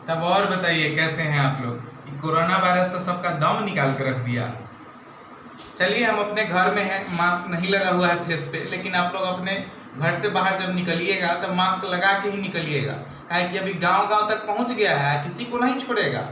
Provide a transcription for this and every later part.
तब और बताइए कैसे हैं आप लोग। कोरोना वायरस तो सबका दम निकाल कर रख दिया। चलिए हम अपने घर में हैं, मास्क नहीं लगा हुआ है फेस पे, लेकिन आप लोग अपने घर से बाहर जब निकलिएगा तब मास्क लगा के ही निकलिएगा। काहे कि अभी गांव-गांव तक पहुंच गया है, किसी को नहीं छोड़ेगा।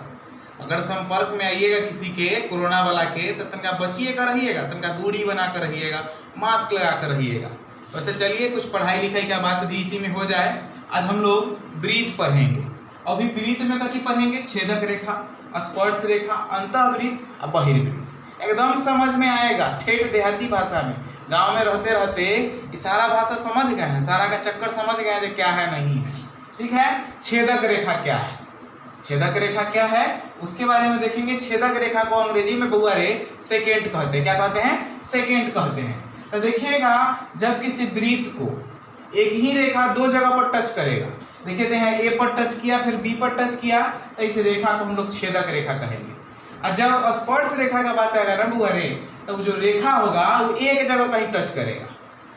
अगर संपर्क में आइएगा किसी के कोरोना वाला के तो तनका बचिए कर रहिएगा, तनका दूरी बना कर रहिएगा, मास्क लगा कर रहिएगा। वैसे चलिए कुछ पढ़ाई लिखाई का बात भी इसी में हो जाए। आज हम लोग ब्रीथ पढ़ेंगे। अभी ब्रीथ में कथी पढ़ेंगे? छेदक रेखा, स्पर्श रेखा, अंतःवृत्त और बहिर्वृत्त। एकदम समझ में आएगा ठेठ देहाती भाषा में। गांव में रहते रहते ये सारा भाषा समझ गए हैं, सारा का चक्कर समझ गए हैं जो क्या है नहीं है। ठीक है, छेदक रेखा क्या है? छेदक रेखा क्या है उसके बारे में देखेंगे। छेदक रेखा को अंग्रेजी में बउआ रे सेकेंड कहते हैं। क्या कहते हैं? सेकेंड कहते हैं। तो देखिएगा जब किसी वृत्त को एक ही रेखा दो जगह पर टच करेगा, देखिए यहाँ ए पर टच किया फिर बी पर टच किया, तो इस रेखा को हम लोग छेदक रेखा कहेंगे। और जब स्पर्श रेखा का बात आएगा ना बुआ रे, तो जो रेखा होगा वो एक जगह कहीं टच करेगा।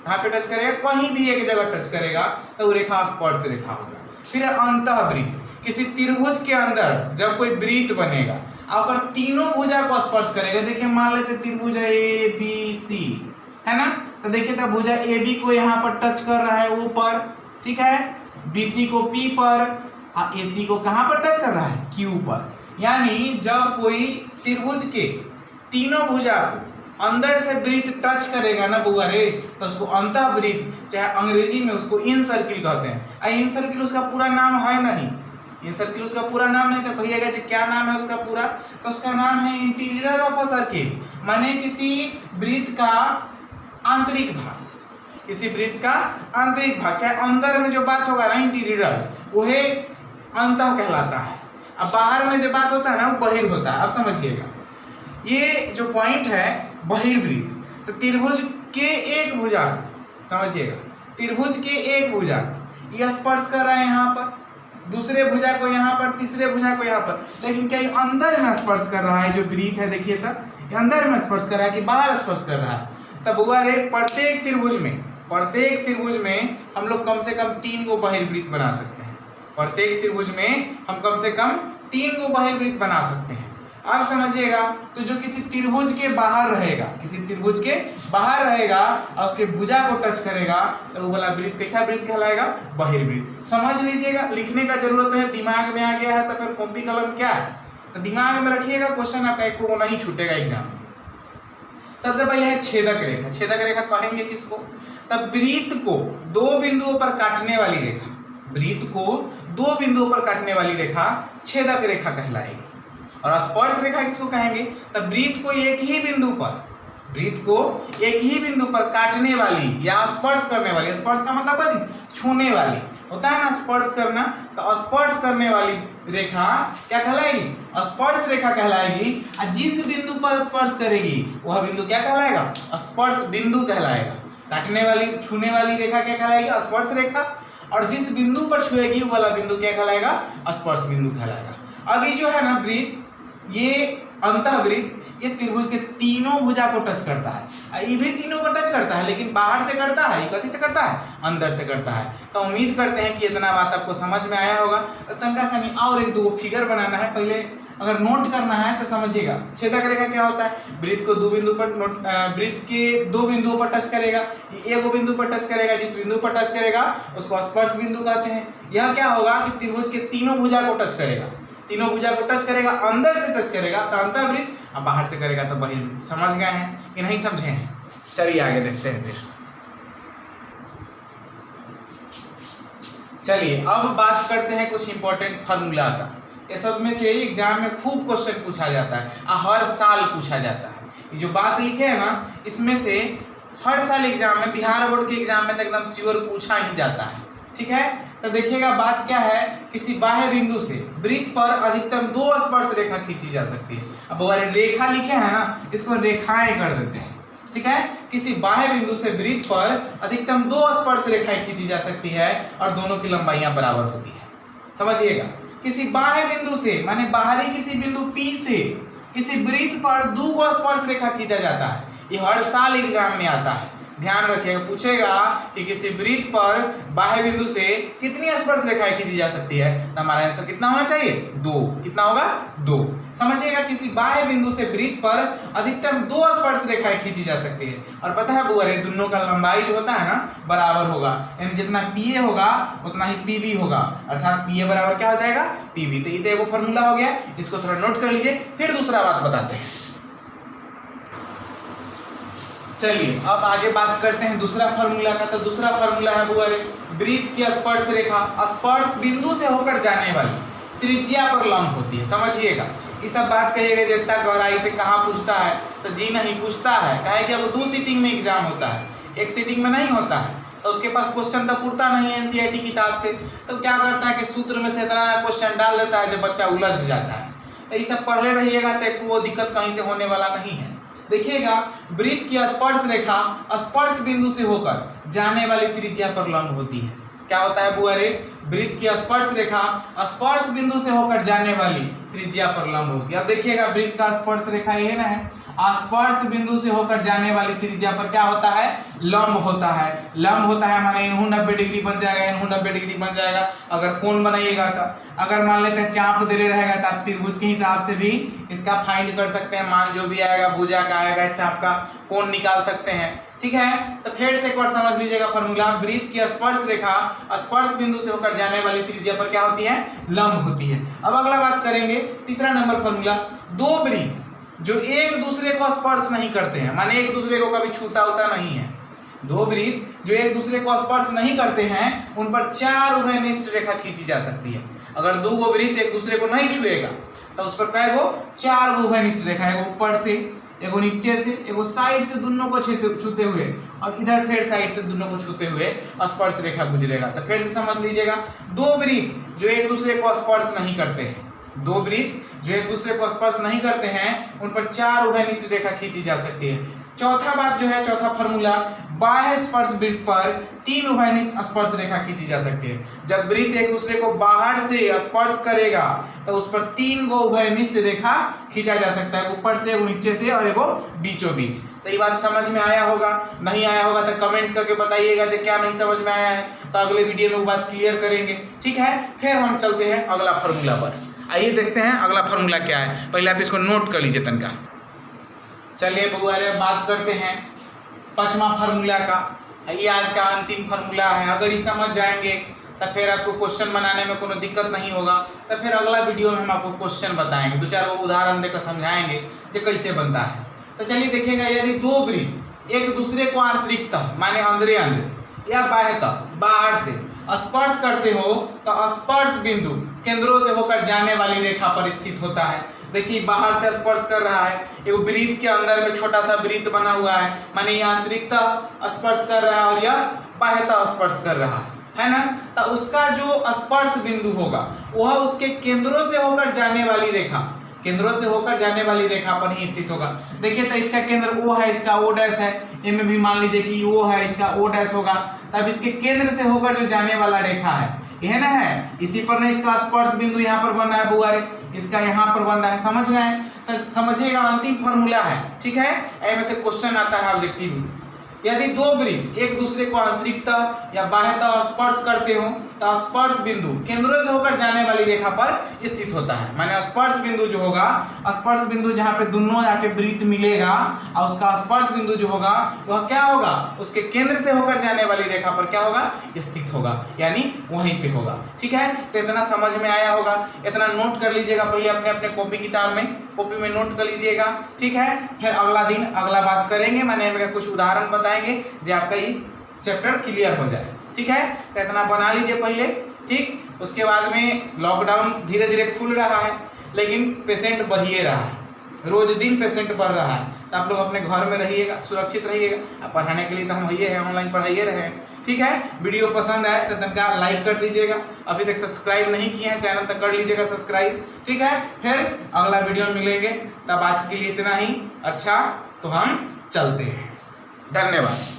कहाँ पे टच करेगा? कहीं भी एक जगह टच करेगा तो वो रेखा स्पर्श रेखा होगा। फिर अंतःवृत्त, किसी त्रिभुज के अंदर जब कोई वृत्त बनेगा और तीनों भुजा को स्पर्श करेगा। देखिए मान लेते त्रिभुज ए बी सी है ना, तो देखिए तब भुजा ए बी को यहाँ पर टच कर रहा है ऊपर, ठीक है, बी सी को पी पर और ए सी को कहाँ पर टच कर रहा है? क्यू पर। यानी जब कोई त्रिभुज के तीनों भुजा को अंदर से वृत्त टच करेगा ना बुआ रे, तो उसको अंतःवृत्त, चाहे अंग्रेजी में उसको इन सर्किल कहते हैं। और इन सर्किल उसका पूरा नाम है नहीं, इन सर्किल उसका पूरा नाम नहीं। तो कहिएगा कि क्या नाम है उसका पूरा? तो उसका नाम है इंटीरियर ऑफ अ सर्किल, माने किसी वृत्त का आंतरिक भाग, किसी वृत्त का आंतरिक भाग, चाहे अंदर में जो बात होगा ना इंटीरियर, वह अंतः कहलाता है। अब बाहर में जो बात होता है ना वो बहिर् होता है। अब समझिएगा ये जो पॉइंट है बहिर्वृत्त, तो त्रिभुज के एक भुजा, समझिएगा त्रिभुज के एक भुजा ये स्पर्श कर रहा है यहाँ पर, दूसरे भुजा को यहाँ पर, तीसरे भुजा को यहाँ पर, लेकिन क्या ये अंदर में स्पर्श कर रहा है? जो वृत्त है देखिए तब ये अंदर में स्पर्श कर रहा है कि बाहर स्पर्श कर रहा है? तब हुआ रे प्रत्येक त्रिभुज में हम लोग कम से कम 3 गो बहिर्वृत्त बना सकते हैं। प्रत्येक त्रिभुज में हम कम से कम 3 गो बहिर्वृत्त बना सकते हैं। अब समझिएगा, तो जो किसी त्रिभुज के बाहर रहेगा, किसी त्रिभुज के बाहर रहेगा और उसके भुजा को टच करेगा, तो वो वाला वृत्त कैसा वृत्त कहलाएगा? बहिर्वृत्त। समझ लीजिएगा, लिखने का जरूरत है, दिमाग में आ गया है तो फिर कॉपी कलम क्या है तो दिमाग में रखिएगा, क्वेश्चन आपका एक को नहीं छूटेगा एग्जाम में। सबसे पहले है छेदक रेखा। छेदक रेखा कहेंगे किसको? तब वृत्त को दो बिंदुओं पर काटने वाली रेखा, वृत्त को दो बिंदुओं पर काटने वाली रेखा छेदक रेखा कहलाएगी। और स्पर्श रेखा किसको कहेंगे? तब वृत्त को एक ही बिंदु पर, वृत्त को एक ही बिंदु पर काटने वाली या स्पर्श करने वाली, स्पर्श का मतलब छूने वाली होता है ना, स्पर्श करना, तो स्पर्श करने वाली रेखा क्या कहलाएगी? स्पर्श रेखा कहलाएगी। और जिस बिंदु पर स्पर्श करेगी वह बिंदु क्या कहलाएगा? स्पर्श बिंदु कहलाएगा। काटने वाली, छूने वाली रेखा क्या कहलाएगी? स्पर्श रेखा। और जिस बिंदु पर छुएगी वो वाला बिंदु क्या कहलाएगा? स्पर्श बिंदु कहलाएगा। अभी जो है ना वृत्त, ये अंतःवृत्त, ये त्रिभुज के तीनों भुजा को टच करता है। ये भी तीनों को टच करता है, लेकिन बाहर से करता है, ये कथी से करता है? अंदर से करता है। तो उम्मीद करते हैं कि इतना बात आपको समझ में आया होगा। तो तनका सा नहीं और एक दो फिगर बनाना है, पहले अगर नोट करना है तो समझिएगा। छेदक रेखा क्या होता है? वृत्त को दो बिंदु पर वृत्त के दो बिंदुओं पर टच करेगा, एक बिंदु पर टच करेगा, जिस बिंदु पर टच करेगा उसको स्पर्श बिंदु कहते हैं। यह क्या होगा कि त्रिभुज के तीनों भुजा को टच करेगा, तीनों भुजा को टच करेगा, अंदर से टच करेगा तो अंतःवृत्त, और बाहर से करेगा तो बहिर्वृत्त। समझ गए हैं कि नहीं समझे हैं? चलिए आगे देखते हैं फिर। चलिए अब बात करते हैं कुछ इंपॉर्टेंट फार्मूला का। ये सब में से एग्जाम में खूब क्वेश्चन पूछा जाता है और हर साल पूछा जाता है। ये जो बात लिखे है ना, इसमें से हर साल एग्जाम में, बिहार बोर्ड के एग्जाम में तो एकदम श्योर पूछा ही जाता है। ठीक है, तो देखिएगा बात क्या है। किसी बाह्य बिंदु से वृत्त पर अधिकतम 2 स्पर्श रेखा खींची जा सकती है। अब वो रेखा लिखे हैं ना, इसको रेखाएं कर देते हैं। ठीक है, किसी बाह्य बिंदु से वृत्त पर अधिकतम 2 स्पर्श रेखाएं खींची जा सकती है और दोनों की लंबाइयां बराबर होती है। समझिएगा, किसी बाह्य बिंदु से माने बाहरी किसी बिंदु P से किसी वृत्त पर 2 स्पर्श रेखा खींचा जाता है। ये हर साल एग्जाम में आता है। ध्यान रखिएगा, पूछेगा कि किसी वृत्त पर बाह्य बिंदु से कितनी स्पर्श रेखाएं खींची जा सकती है, तो हमारा आंसर कितना होना चाहिए? 2। कितना होगा? 2। समझिएगा, किसी बाह्य बिंदु से वृत्त पर अधिकतम 2 स्पर्श रेखाएं खींची जा सकती है। और पता है बुआ रे, दोनों का लंबाई जो होता है ना बराबर होगा, यानी जितना PA होगा उतना ही PB होगा, अर्थात PA बराबर क्या हो जाएगा? PB। तो ये वो फॉर्मूला हो गया, इसको थोड़ा नोट कर लीजिए। फिर दूसरा बात बताते हैं। चलिए अब आगे बात करते हैं दूसरा फार्मूला का। तो दूसरा फार्मूला है बुआ रे, वृत्त की स्पर्श रेखा स्पर्श बिंदु से होकर जाने वाली त्रिज्या पर लंब होती है। समझिएगा, ये सब बात कहिएगा जितना गहराई से कहाँ पूछता है, तो जी नहीं पूछता है, काहे कि अब 2 सीटिंग में एग्जाम होता है, 1 सीटिंग में नहीं होता है, तो उसके पास क्वेश्चन तो पूछता नहीं है NCERT किताब से, तो क्या करता है कि सूत्र में से इतना क्वेश्चन डाल देता है जब बच्चा उलझ जाता है। तो ये सब पढ़ले रहिएगा तो वो दिक्कत कहीं से होने वाला नहीं है। देखिएगा, वृत्त की स्पर्श रेखा स्पर्श बिंदु से होकर जाने वाली त्रिज्या पर लंब होती है। क्या होता है बुआ रे? वृत्त की स्पर्श रेखा स्पर्श बिंदु से होकर जाने वाली त्रिज्या पर लंब होती है। अब देखिएगा, वृत्त का स्पर्श रेखा ये ना है, स्पर्श बिंदु से होकर जाने वाली त्रिज्या पर क्या होता है? लंब होता है। लंब होता है माने इनहू 90 डिग्री बन जाएगा, इनहू 90 डिग्री बन जाएगा। अगर कोण बनाइएगा तो, अगर मान लेते हैं चाप दे रहेगा तो आप त्रिभुज के हिसाब से भी इसका फाइंड कर सकते हैं, मान जो भी आएगा भुजा का आएगा, चाप का कोण निकाल सकते हैं। ठीक है, तो फिर से एक बार समझ लीजिएगा फॉर्मूला, वृत्त की स्पर्श रेखा स्पर्श बिंदु से होकर जाने वाली त्रिज्या पर क्या होती है? लंब होती है। अब अगला बात करेंगे, तीसरा नंबर फॉर्मूला, 2 वृत्त जो एक दूसरे को स्पर्श नहीं करते हैं, माने एक दूसरे को कभी छूता उता नहीं है, 2 वृत्त जो एक दूसरे को स्पर्श नहीं करते हैं उन पर 4 उभयनिष्ठ रेखा खींची जा सकती है। अगर 2 वृत्त एक दूसरे को नहीं छुएगा तो उस पर कै गो? 4 उभयनिष्ठ रेखा, एगो ऊपर से, एगो नीचे से, एगो साइड से दोनों को छूते हुए, और इधर फिर साइड से दोनों को छूते हुए स्पर्श रेखा गुजरेगा। तो फिर से समझ लीजिएगा, 2 वृत्त जो एक दूसरे को स्पर्श नहीं करते हैं, 2 वृत्त जो एक दूसरे को स्पर्श नहीं करते हैं उन पर 4 उभयनिष्ठ रेखा खींची जा सकती है। चौथा बात जो है, चौथा फॉर्मूला, बाह्य स्पर्श वृत्त पर 3 उभयनिष्ठ स्पर्श रेखा खींची जा सकती है। जब वृत्त एक दूसरे को बाहर से स्पर्श करेगा तो उस पर 3 गो उभयनिष्ठ रेखा खींचा जा सकता है, ऊपर से, एगो नीचे से और एगो बीचों बीच। तो ये बात समझ में आया होगा, नहीं आया होगा तो कमेंट करके बताइएगा जो क्या नहीं समझ में आया है, तो अगले वीडियो में वो बात क्लियर करेंगे। ठीक है, फिर हम चलते हैं अगला फार्मूला पर। आइए देखते हैं अगला फार्मूला क्या है, पहले आप इसको नोट कर लीजिए तनका। चलिए बउआ रे, बात करते हैं 5वां फार्मूला का। ये आज का अंतिम फार्मूला है। अगर ये समझ जाएंगे तो फिर आपको क्वेश्चन बनाने में कोई दिक्कत नहीं होगा, तो फिर अगला वीडियो में हम आपको क्वेश्चन बताएंगे, 2-4 उदाहरण देकर समझाएंगे कि कैसे बनता है। तो चलिए देखिएगा, यदि 2 वृत्त एक दूसरे को आंतरिकतः माने अंदर अंदर या बाह्यतः बाहर से स्पर्श करते हो तो स्पर्श बिंदु केंद्रों से होकर जाने वाली रेखा पर स्थित होता है। देखिए, बाहर से स्पर्श कर रहा है, एक वृत्त के अंदर में छोटा सा वृत्त बना हुआ है, माने ये आंतरिकतः स्पर्श कर रहा है और यह बाह्यतः स्पर्श कर रहा है ना। तो उसका जो स्पर्श बिंदु होगा वह उसके केंद्रों से होकर जाने वाली रेखा, केंद्रों से होकर जाने वाली रेखा पर ही स्थित होगा। देखिए, तो इसका केंद्र O है, इसका O' है, इनमें भी मान लीजिए कि O है, इसका O' होगा, तब इसके केंद्र से होकर जो जाने वाला रेखा है यह ना है, इसी पर ना इसका स्पर्श बिंदु यहाँ पर बन रहा है बुआ रे, इसका यहाँ पर बन रहा है। समझ रहे हैं? तो समझिएगा, अंतिम फॉर्मूला है। ठीक है, ऐसे से क्वेश्चन आता है ऑब्जेक्टिव में, यदि 2 वृत्त एक दूसरे को आंतरिकतः या बाह्यतः स्पर्श करते हो तो स्पर्श बिंदु केंद्रों से होकर जाने वाली रेखा पर स्थित होता है। माने स्पर्श बिंदु जो होगा, स्पर्श बिंदु जहाँ पे दोनों जाके वृत्त मिलेगा और उसका स्पर्श बिंदु जो होगा वह क्या होगा? उसके केंद्र से होकर जाने वाली रेखा पर क्या होगा? स्थित होगा, यानी वहीं पे होगा। ठीक है, तो इतना समझ में आया होगा, इतना नोट कर लीजिएगा पहले अपने अपने कॉपी किताब में, कॉपी में नोट कर लीजिएगा। ठीक है, फिर अगला दिन अगला बात करेंगे, मैंने कुछ उदाहरण बताएंगे जो आपका ये चैप्टर क्लियर हो जाए। ठीक है, तो इतना बना लीजिए पहले। ठीक, उसके बाद में लॉकडाउन धीरे धीरे खुल रहा है लेकिन पेशेंट बढ़िए रहा है, रोज दिन पेशेंट बढ़ रहा है, तो आप लोग अपने घर में रहिएगा, सुरक्षित रहिएगा। पढ़ाने के लिए तो हम वही है, ऑनलाइन पढ़ाइए रहे हैं। ठीक है, वीडियो पसंद आए तो तनका लाइक कर दीजिएगा, अभी तक सब्सक्राइब नहीं किए हैं चैनल तक कर लीजिएगा सब्सक्राइब। ठीक है, फिर अगला वीडियो मिलेंगे, तब आज के लिए इतना ही। अच्छा, तो हम चलते हैं, धन्यवाद।